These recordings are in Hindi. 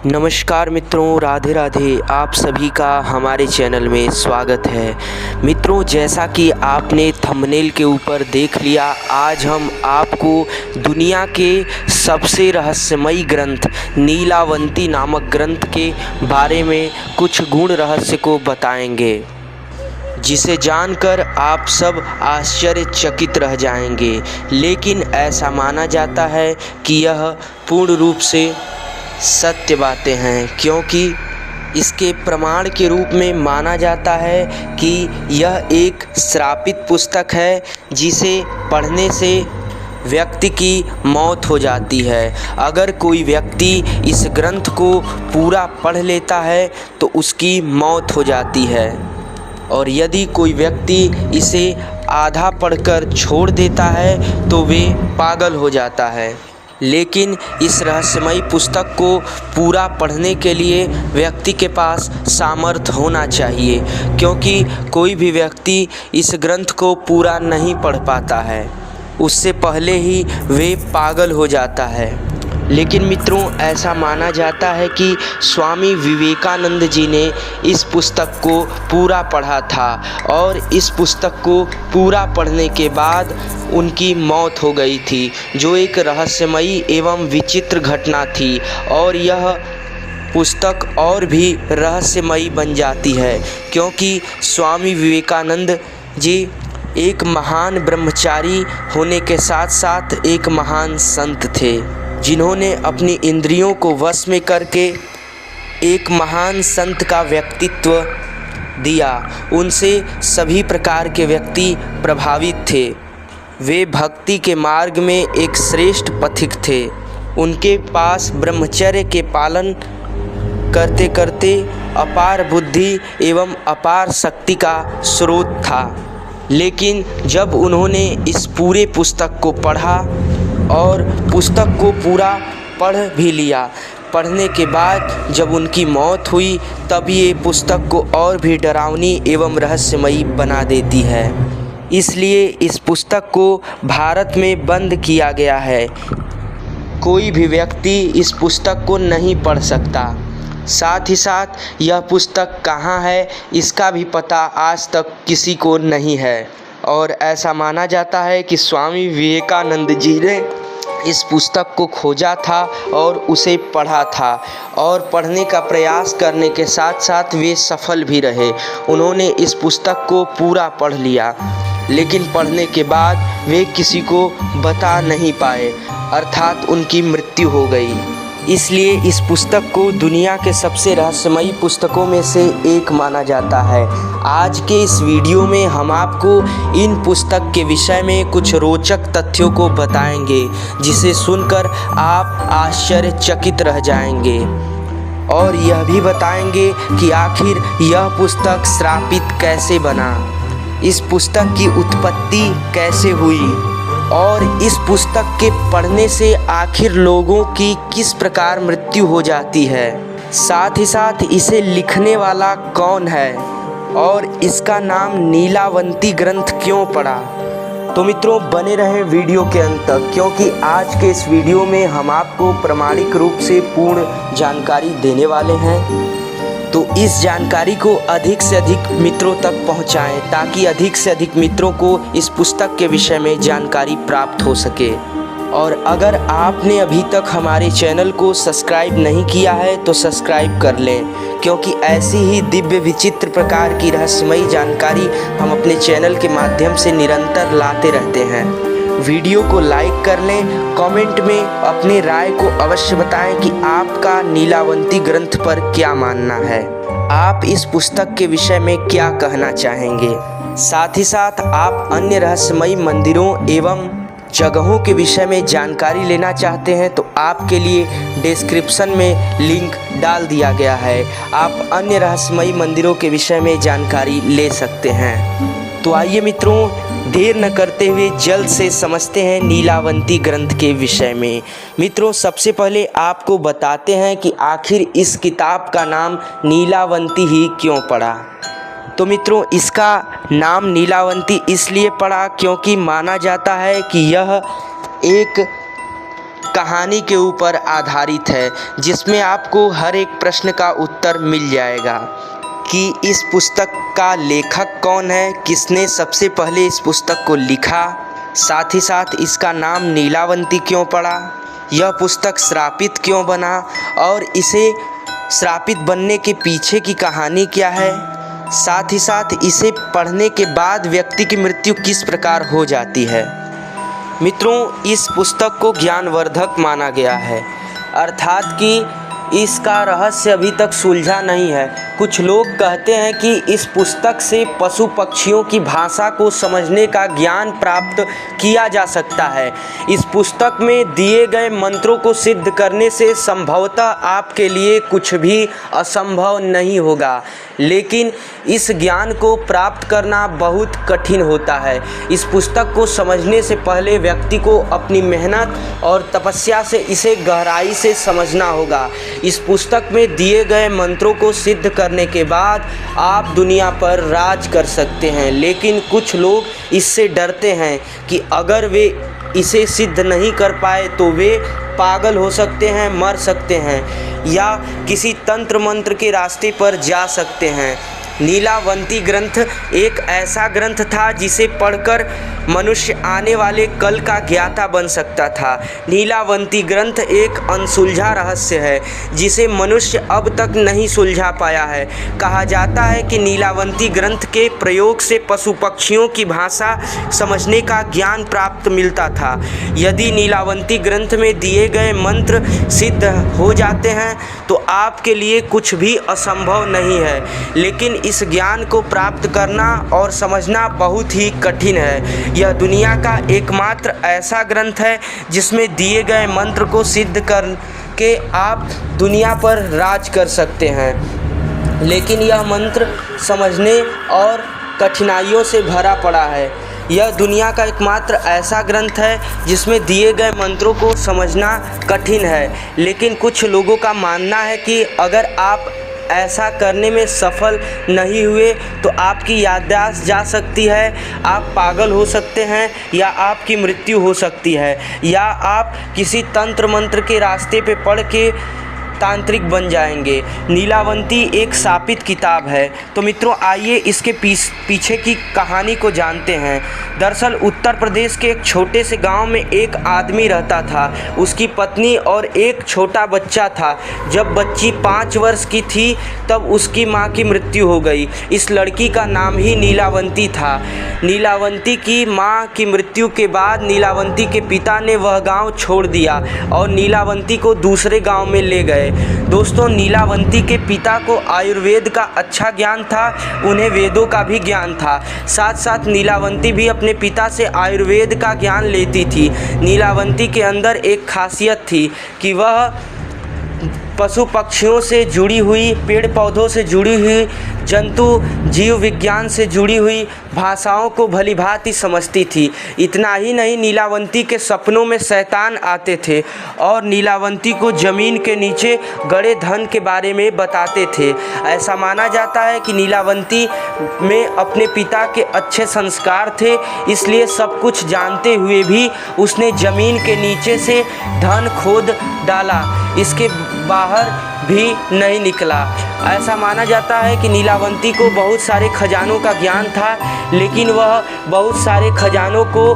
नमस्कार मित्रों, राधे राधे। आप सभी का हमारे चैनल में स्वागत है। मित्रों, जैसा कि आपने थंबनेल के ऊपर देख लिया, आज हम आपको दुनिया के सबसे रहस्यमयी ग्रंथ नीलावंती नामक ग्रंथ के बारे में कुछ गूढ़ रहस्य को बताएंगे, जिसे जानकर आप सब आश्चर्यचकित रह जाएंगे। लेकिन ऐसा माना जाता है कि यह पूर्ण रूप से सत्य बातें हैं, क्योंकि इसके प्रमाण के रूप में माना जाता है कि यह एक श्रापित पुस्तक है, जिसे पढ़ने से व्यक्ति की मौत हो जाती है। अगर कोई व्यक्ति इस ग्रंथ को पूरा पढ़ लेता है तो उसकी मौत हो जाती है, और यदि कोई व्यक्ति इसे आधा पढ़कर छोड़ देता है तो वे पागल हो जाता है। लेकिन इस रहस्यमयी पुस्तक को पूरा पढ़ने के लिए व्यक्ति के पास सामर्थ्य होना चाहिए, क्योंकि कोई भी व्यक्ति इस ग्रंथ को पूरा नहीं पढ़ पाता है, उससे पहले ही वे पागल हो जाता है। लेकिन मित्रों, ऐसा माना जाता है कि स्वामी विवेकानंद जी ने इस पुस्तक को पूरा पढ़ा था, और इस पुस्तक को पूरा पढ़ने के बाद उनकी मौत हो गई थी, जो एक रहस्यमयी एवं विचित्र घटना थी। और यह पुस्तक और भी रहस्यमयी बन जाती है, क्योंकि स्वामी विवेकानंद जी एक महान ब्रह्मचारी होने के साथ साथ एक महान संत थे, जिन्होंने अपनी इंद्रियों को वश में करके एक महान संत का व्यक्तित्व दिया। उनसे सभी प्रकार के व्यक्ति प्रभावित थे। वे भक्ति के मार्ग में एक श्रेष्ठ पथिक थे। उनके पास ब्रह्मचर्य के पालन करते करते अपार बुद्धि एवं अपार शक्ति का स्रोत था। लेकिन जब उन्होंने इस पूरे पुस्तक को पढ़ा और पुस्तक को पूरा पढ़ भी लिया, पढ़ने के बाद जब उनकी मौत हुई, तब ये पुस्तक को और भी डरावनी एवं रहस्यमयी बना देती है। इसलिए इस पुस्तक को भारत में बंद किया गया है। कोई भी व्यक्ति इस पुस्तक को नहीं पढ़ सकता। साथ ही साथ यह पुस्तक कहाँ है, इसका भी पता आज तक किसी को नहीं है। और ऐसा माना जाता है कि स्वामी विवेकानंद जी ने इस पुस्तक को खोजा था और उसे पढ़ा था, और पढ़ने का प्रयास करने के साथ साथ वे सफल भी रहे। उन्होंने इस पुस्तक को पूरा पढ़ लिया, लेकिन पढ़ने के बाद वे किसी को बता नहीं पाए, अर्थात उनकी मृत्यु हो गई। इसलिए इस पुस्तक को दुनिया के सबसे रहस्यमयी पुस्तकों में से एक माना जाता है। आज के इस वीडियो में हम आपको इन पुस्तक के विषय में कुछ रोचक तथ्यों को बताएंगे, जिसे सुनकर आप आश्चर्यचकित रह जाएंगे, और यह भी बताएंगे कि आखिर यह पुस्तक श्रापित कैसे बना, इस पुस्तक की उत्पत्ति कैसे हुई, और इस पुस्तक के पढ़ने से आखिर लोगों की किस प्रकार मृत्यु हो जाती है। साथ ही साथ इसे लिखने वाला कौन है, और इसका नाम नीलावंती ग्रंथ क्यों पड़ा। तो मित्रों, बने रहें वीडियो के अंत तक, क्योंकि आज के इस वीडियो में हम आपको प्रामाणिक रूप से पूर्ण जानकारी देने वाले हैं। तो इस जानकारी को अधिक से अधिक मित्रों तक पहुंचाएं, ताकि अधिक से अधिक मित्रों को इस पुस्तक के विषय में जानकारी प्राप्त हो सके। और अगर आपने अभी तक हमारे चैनल को सब्सक्राइब नहीं किया है तो सब्सक्राइब कर लें, क्योंकि ऐसी ही दिव्य विचित्र प्रकार की रहस्यमयी जानकारी हम अपने चैनल के माध्यम से निरंतर लाते रहते हैं। वीडियो को लाइक कर लें, कमेंट में अपनी राय को अवश्य बताएं कि आपका नीलावंती ग्रंथ पर क्या मानना है, आप इस पुस्तक के विषय में क्या कहना चाहेंगे। साथ ही साथ आप अन्य रहस्यमयी मंदिरों एवं जगहों के विषय में जानकारी लेना चाहते हैं तो आपके लिए डिस्क्रिप्शन में लिंक डाल दिया गया है। आप अन्य रहस्यमयी मंदिरों के विषय में जानकारी ले सकते हैं। तो आइए मित्रों, देर न करते हुए जल्द से समझते हैं नीलावंती ग्रंथ के विषय में। मित्रों, सबसे पहले आपको बताते हैं कि आखिर इस किताब का नाम नीलावंती ही क्यों पड़ा। तो मित्रों, इसका नाम नीलावंती इसलिए पड़ा क्योंकि माना जाता है कि यह एक कहानी के ऊपर आधारित है, जिसमें आपको हर एक प्रश्न का उत्तर मिल जाएगा कि इस पुस्तक का लेखक कौन है, किसने सबसे पहले इस पुस्तक को लिखा, साथ ही साथ इसका नाम नीलावंती क्यों पड़ा, यह पुस्तक श्रापित क्यों बना और इसे श्रापित बनने के पीछे की कहानी क्या है, साथ ही साथ इसे पढ़ने के बाद व्यक्ति की मृत्यु किस प्रकार हो जाती है। मित्रों, इस पुस्तक को ज्ञानवर्धक माना गया है, अर्थात कि इसका रहस्य अभी तक सुलझा नहीं है। कुछ लोग कहते हैं कि इस पुस्तक से पशु पक्षियों की भाषा को समझने का ज्ञान प्राप्त किया जा सकता है। इस पुस्तक में दिए गए मंत्रों को सिद्ध करने से संभवतः आपके लिए कुछ भी असंभव नहीं होगा, लेकिन इस ज्ञान को प्राप्त करना बहुत कठिन होता है। इस पुस्तक को समझने से पहले व्यक्ति को अपनी मेहनत और तपस्या से इसे गहराई से समझना होगा। इस पुस्तक में दिए गए मंत्रों को सिद्ध करने के बाद आप दुनिया पर राज कर सकते हैं, लेकिन कुछ लोग इससे डरते हैं कि अगर वे इसे सिद्ध नहीं कर पाए तो वे पागल हो सकते हैं, मर सकते हैं या किसी तंत्र मंत्र के रास्ते पर जा सकते हैं। नीलावंती ग्रंथ एक ऐसा ग्रंथ था जिसे पढ़कर मनुष्य आने वाले कल का ज्ञाता बन सकता था। नीलावंती ग्रंथ एक अनसुलझा रहस्य है जिसे मनुष्य अब तक नहीं सुलझा पाया है। कहा जाता है कि नीलावंती ग्रंथ के प्रयोग से पशु पक्षियों की भाषा समझने का ज्ञान प्राप्त मिलता था। यदि नीलावंती ग्रंथ में दिए गए मंत्र सिद्ध हो जाते हैं तो आपके लिए कुछ भी असंभव नहीं है, लेकिन इस ज्ञान को प्राप्त करना और समझना बहुत ही कठिन है। यह दुनिया का एकमात्र ऐसा ग्रंथ है जिसमें दिए गए मंत्र को सिद्ध करके आप दुनिया पर राज कर सकते हैं, लेकिन यह मंत्र समझने और कठिनाइयों से भरा पड़ा है। यह दुनिया का एकमात्र ऐसा ग्रंथ है जिसमें दिए गए मंत्रों को समझना कठिन है, लेकिन कुछ लोगों का मानना है कि अगर आप ऐसा करने में सफल नहीं हुए तो आपकी याददाश्त जा सकती है, आप पागल हो सकते हैं या आपकी मृत्यु हो सकती है, या आप किसी तंत्र मंत्र के रास्ते पे पड़ के तांत्रिक बन जाएंगे। नीलावंती एक शापित किताब है। तो मित्रों, आइए इसके पीछे की कहानी को जानते हैं। दरअसल उत्तर प्रदेश के एक छोटे से गांव में एक आदमी रहता था। उसकी पत्नी और एक छोटा बच्चा था। जब बच्ची 5 वर्ष की थी तब उसकी मां की मृत्यु हो गई। इस लड़की का नाम ही नीलावंती था। नीलावंती की मां की मृत्यु के बाद नीलावंती के पिता ने वह गाँव छोड़ दिया और नीलावंती को दूसरे गाँव में ले गए। दोस्तों, नीलावंती के पिता को आयुर्वेद का अच्छा ज्ञान था, उन्हें वेदों का भी ज्ञान था। साथ साथ नीलावंती भी अपने पिता से आयुर्वेद का ज्ञान लेती थी। नीलावंती के अंदर एक खासियत थी कि वह पशु पक्षियों से जुड़ी हुई, पेड़ पौधों से जुड़ी हुई, जंतु जीव विज्ञान से जुड़ी हुई भाषाओं को भलीभांति समझती थी। इतना ही नहीं, नीलावंती के सपनों में शैतान आते थे और नीलावंती को ज़मीन के नीचे गड़े धन के बारे में बताते थे। ऐसा माना जाता है कि नीलावंती में अपने पिता के अच्छे संस्कार थे, इसलिए सब कुछ जानते हुए भी उसने ज़मीन के नीचे से धन खोद डाला, इसके बाहर भी नहीं निकला। ऐसा माना जाता है कि नीलावंती को बहुत सारे खजानों का ज्ञान था, लेकिन वह बहुत सारे खजानों को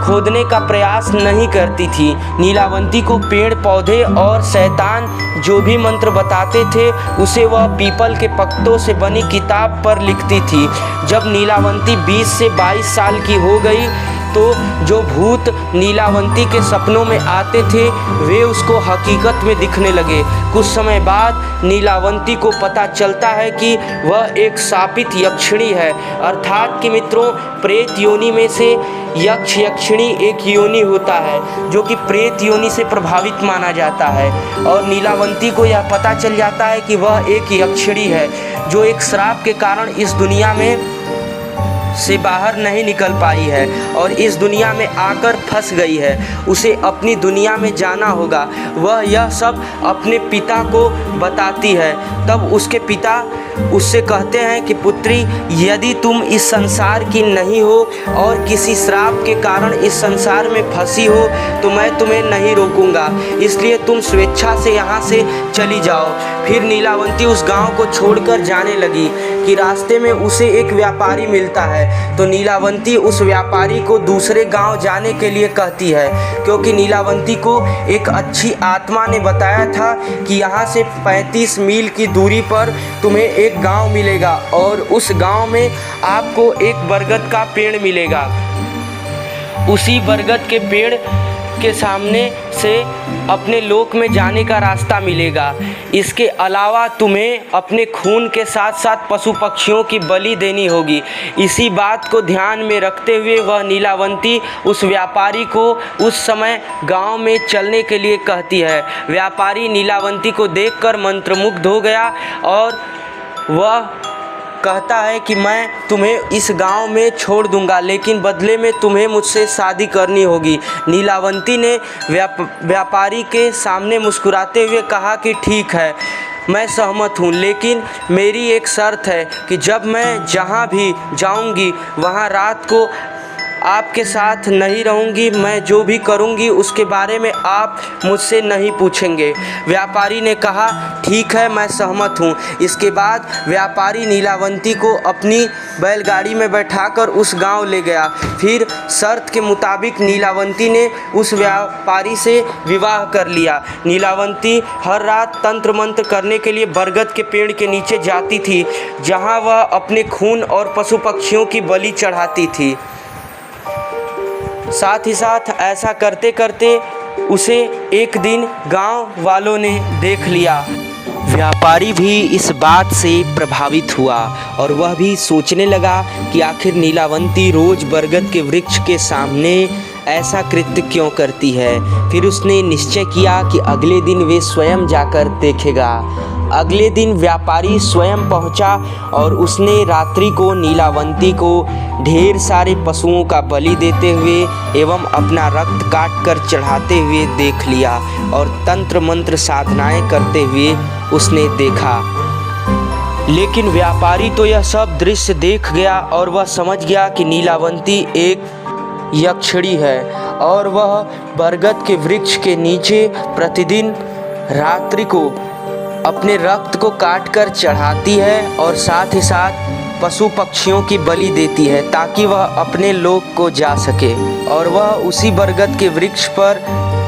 खोदने का प्रयास नहीं करती थी। नीलावंती को पेड़ पौधे और शैतान जो भी मंत्र बताते थे उसे वह पीपल के पत्तों से बनी किताब पर लिखती थी। जब नीलावंती 20 से 22 साल की हो गई तो जो भूत नीलावंती के सपनों में आते थे वे उसको हकीकत में दिखने लगे। कुछ समय बाद नीलावंती को पता चलता है कि वह एक शापित यक्षिणी है, अर्थात कि मित्रों, प्रेत योनि में से यक्ष यक्षिणी एक योनि होता है जो कि प्रेत योनि से प्रभावित माना जाता है। और नीलावंती को यह पता चल जाता है कि वह एक यक्षिणी है जो एक श्राप के कारण इस दुनिया में से बाहर नहीं निकल पाई है और इस दुनिया में आकर फंस गई है। उसे अपनी दुनिया में जाना होगा। वह यह सब अपने पिता को बताती है। तब उसके पिता उससे कहते हैं कि पुत्री, यदि तुम इस संसार की नहीं हो और किसी श्राप के कारण इस संसार में फंसी हो तो मैं तुम्हें नहीं रोकूंगा, इसलिए तुम स्वेच्छा से यहाँ से चली जाओ। फिर नीलावंती उस गांव को छोड़कर जाने लगी कि रास्ते में उसे एक व्यापारी मिलता है, तो नीलावंती उस व्यापारी को दूसरे गांव जाने के लिए कहती है, क्योंकि नीलावंती को एक अच्छी आत्मा ने बताया था कि यहाँ से 35 मील की दूरी पर तुम्हें एक गांव मिलेगा और उस गांव में आपको एक बरगद का पेड़ मिलेगा। उसी बरगद के पेड़ के सामने से अपने लोक में जाने का रास्ता मिलेगा। इसके अलावा तुम्हें अपने खून के साथ साथ पशु पक्षियों की बलि देनी होगी। इसी बात को ध्यान में रखते हुए वह नीलावंती उस व्यापारी को उस समय गांव में चलने के लिए कहती है। व्यापारी नीलावंती को देखकर मंत्रमुग्ध हो गया और वह कहता है कि मैं तुम्हें इस गांव में छोड़ दूंगा, लेकिन बदले में तुम्हें मुझसे शादी करनी होगी। नीलावंती ने व्यापारी के सामने मुस्कुराते हुए कहा कि ठीक है, मैं सहमत हूँ, लेकिन मेरी एक शर्त है कि जब मैं जहाँ भी जाऊँगी वहाँ रात को आपके साथ नहीं रहूँगी। मैं जो भी करूँगी उसके बारे में आप मुझसे नहीं पूछेंगे। व्यापारी ने कहा ठीक है, मैं सहमत हूँ। इसके बाद व्यापारी नीलावंती को अपनी बैलगाड़ी में बैठाकर उस गांव ले गया। फिर शर्त के मुताबिक नीलावंती ने उस व्यापारी से विवाह कर लिया। नीलावंती हर रात तंत्र मंत्र करने के लिए बरगद के पेड़ के नीचे जाती थी, जहाँ वह अपने खून और पशु पक्षियों की बलि चढ़ाती थी। साथ ही साथ ऐसा करते करते उसे एक दिन गांव वालों ने देख लिया। व्यापारी भी इस बात से प्रभावित हुआ और वह भी सोचने लगा कि आखिर नीलावंती रोज बरगद के वृक्ष के सामने ऐसा कृत्य क्यों करती है। फिर उसने निश्चय किया कि अगले दिन वे स्वयं जाकर देखेगा। अगले दिन व्यापारी स्वयं पहुंचा और उसने रात्रि को नीलावंती को ढेर सारे पशुओं का बलि देते हुए एवं अपना रक्त काट कर चढ़ाते हुए देख लिया और तंत्र मंत्र साधनाएं करते हुए उसने देखा। लेकिन व्यापारी तो यह सब दृश्य देख गया और वह समझ गया कि नीलावंती एक यक्षिणी है और वह बरगद के वृक्ष के नीचे प्रतिदिन रात्रि को अपने रक्त को काट कर चढ़ाती है और साथ ही साथ पशु पक्षियों की बलि देती है ताकि वह अपने लोक को जा सके। और वह उसी बरगद के वृक्ष पर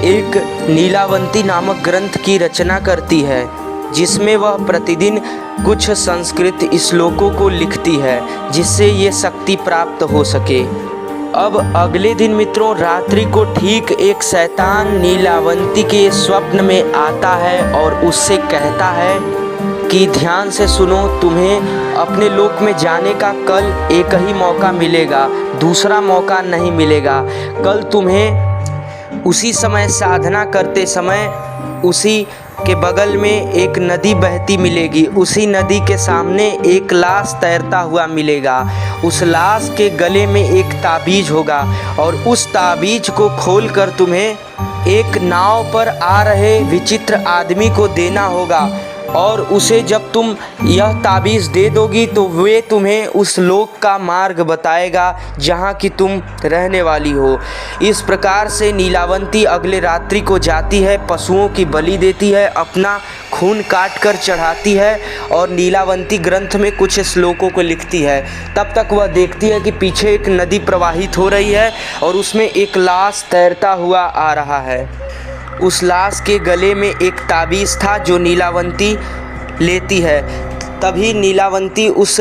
एक नीलावंती नामक ग्रंथ की रचना करती है, जिसमें वह प्रतिदिन कुछ संस्कृत श्लोकों को लिखती है जिससे ये शक्ति प्राप्त हो सके। अब अगले दिन मित्रों, रात्रि को ठीक एक शैतान नीलावंती के स्वप्न में आता है और उससे कहता है कि ध्यान से सुनो, तुम्हें अपने लोक में जाने का कल एक ही मौका मिलेगा, दूसरा मौका नहीं मिलेगा। कल तुम्हें उसी समय साधना करते समय उसी के बगल में एक नदी बहती मिलेगी। उसी नदी के सामने एक लाश तैरता हुआ मिलेगा। उस लाश के गले में एक ताबीज होगा और उस ताबीज को खोलकर तुम्हें एक नाव पर आ रहे विचित्र आदमी को देना होगा और उसे जब तुम यह ताबीज़ दे दोगी तो वे तुम्हें उस लोक का मार्ग बताएगा जहाँ की तुम रहने वाली हो। इस प्रकार से नीलावंती अगले रात्रि को जाती है, पशुओं की बलि देती है, अपना खून काट कर चढ़ाती है और नीलावंती ग्रंथ में कुछ श्लोकों को लिखती है। तब तक वह देखती है कि पीछे एक नदी प्रवाहित हो रही है और उसमें एक लाश तैरता हुआ आ रहा है। उस लाश के गले में एक ताबीज़ था जो नीलावंती लेती है। तभी नीलावंती उस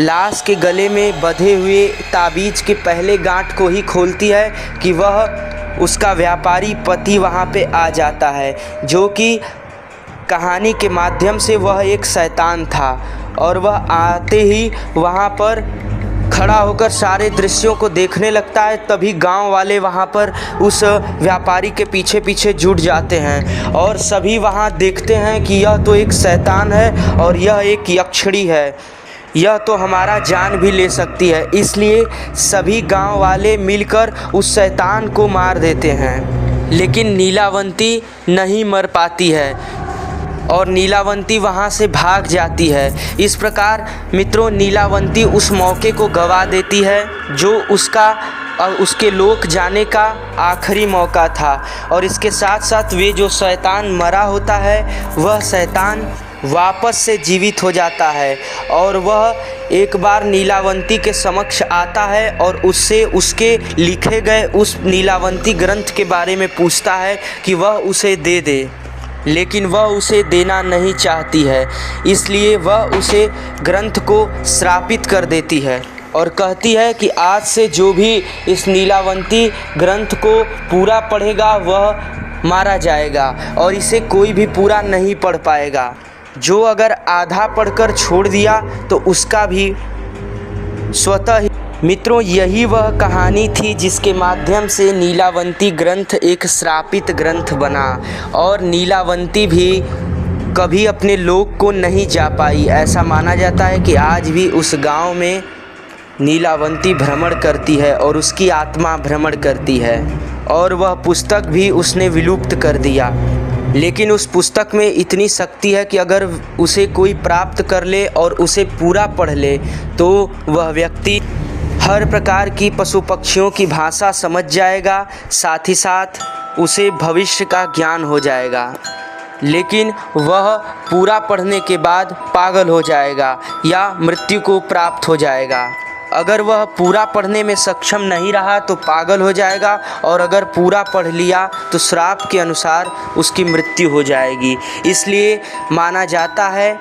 लाश के गले में बंधे हुए ताबीज़ के पहले गांठ को ही खोलती है कि वह उसका व्यापारी पति वहां पे आ जाता है, जो कि कहानी के माध्यम से वह एक शैतान था। और वह आते ही वहां पर खड़ा होकर सारे दृश्यों को देखने लगता है। तभी गांव वाले वहां पर उस व्यापारी के पीछे पीछे जुट जाते हैं और सभी वहां देखते हैं कि यह तो एक शैतान है और यह एक यक्षिणी है, यह तो हमारा जान भी ले सकती है। इसलिए सभी गांव वाले मिलकर उस शैतान को मार देते हैं, लेकिन नीलावंती नहीं मर पाती है और नीलावंती वहाँ से भाग जाती है। इस प्रकार मित्रों नीलावंती उस मौके को गवा देती है जो उसका और उसके लोक जाने का आखिरी मौका था। और इसके साथ साथ वे जो शैतान मरा होता है वह शैतान वापस से जीवित हो जाता है और वह एक बार नीलावंती के समक्ष आता है और उससे उसके लिखे गए उस नीलावंती ग्रंथ के बारे में पूछता है कि वह उसे दे दे, लेकिन वह उसे देना नहीं चाहती है। इसलिए वह उसे ग्रंथ को श्रापित कर देती है और कहती है कि आज से जो भी इस नीलावंती ग्रंथ को पूरा पढ़ेगा वह मारा जाएगा और इसे कोई भी पूरा नहीं पढ़ पाएगा। जो अगर आधा पढ़कर छोड़ दिया तो उसका भी स्वतः ही। मित्रों यही वह कहानी थी जिसके माध्यम से नीलावंती ग्रंथ एक श्रापित ग्रंथ बना और नीलावंती भी कभी अपने लोक को नहीं जा पाई। ऐसा माना जाता है कि आज भी उस गांव में नीलावंती भ्रमण करती है और उसकी आत्मा भ्रमण करती है और वह पुस्तक भी उसने विलुप्त कर दिया। लेकिन उस पुस्तक में इतनी शक्ति है कि अगर उसे कोई प्राप्त कर ले और उसे पूरा पढ़ ले तो वह व्यक्ति हर प्रकार की पशु पक्षियों की भाषा समझ जाएगा, साथ ही साथ उसे भविष्य का ज्ञान हो जाएगा। लेकिन वह पूरा पढ़ने के बाद पागल हो जाएगा या मृत्यु को प्राप्त हो जाएगा। अगर वह पूरा पढ़ने में सक्षम नहीं रहा तो पागल हो जाएगा और अगर पूरा पढ़ लिया तो श्राप के अनुसार उसकी मृत्यु हो जाएगी। इसलिए माना जाता है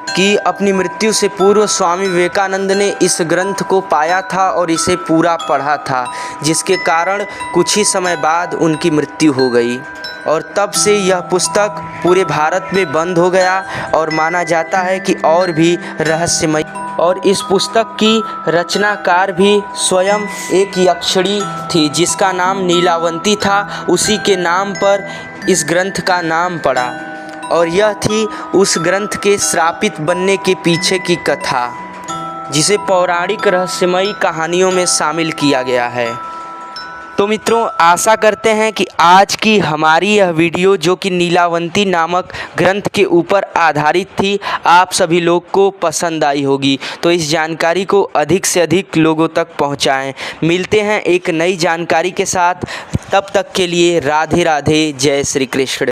कि अपनी मृत्यु से पूर्व स्वामी विवेकानंद ने इस ग्रंथ को पाया था और इसे पूरा पढ़ा था, जिसके कारण कुछ ही समय बाद उनकी मृत्यु हो गई और तब से यह पुस्तक पूरे भारत में बंद हो गया। और माना जाता है कि और भी रहस्यमय और इस पुस्तक की रचनाकार भी स्वयं एक यक्षिणी थी जिसका नाम नीलावंती था। उसी के नाम पर इस ग्रंथ का नाम पड़ा और यह थी उस ग्रंथ के श्रापित बनने के पीछे की कथा, जिसे पौराणिक रहस्यमयी कहानियों में शामिल किया गया है। तो मित्रों आशा करते हैं कि आज की हमारी यह वीडियो जो कि नीलावंती नामक ग्रंथ के ऊपर आधारित थी आप सभी लोग को पसंद आई होगी। तो इस जानकारी को अधिक से अधिक लोगों तक पहुंचाएं। मिलते हैं एक नई जानकारी के साथ, तब तक के लिए राधे राधे, जय श्री कृष्ण।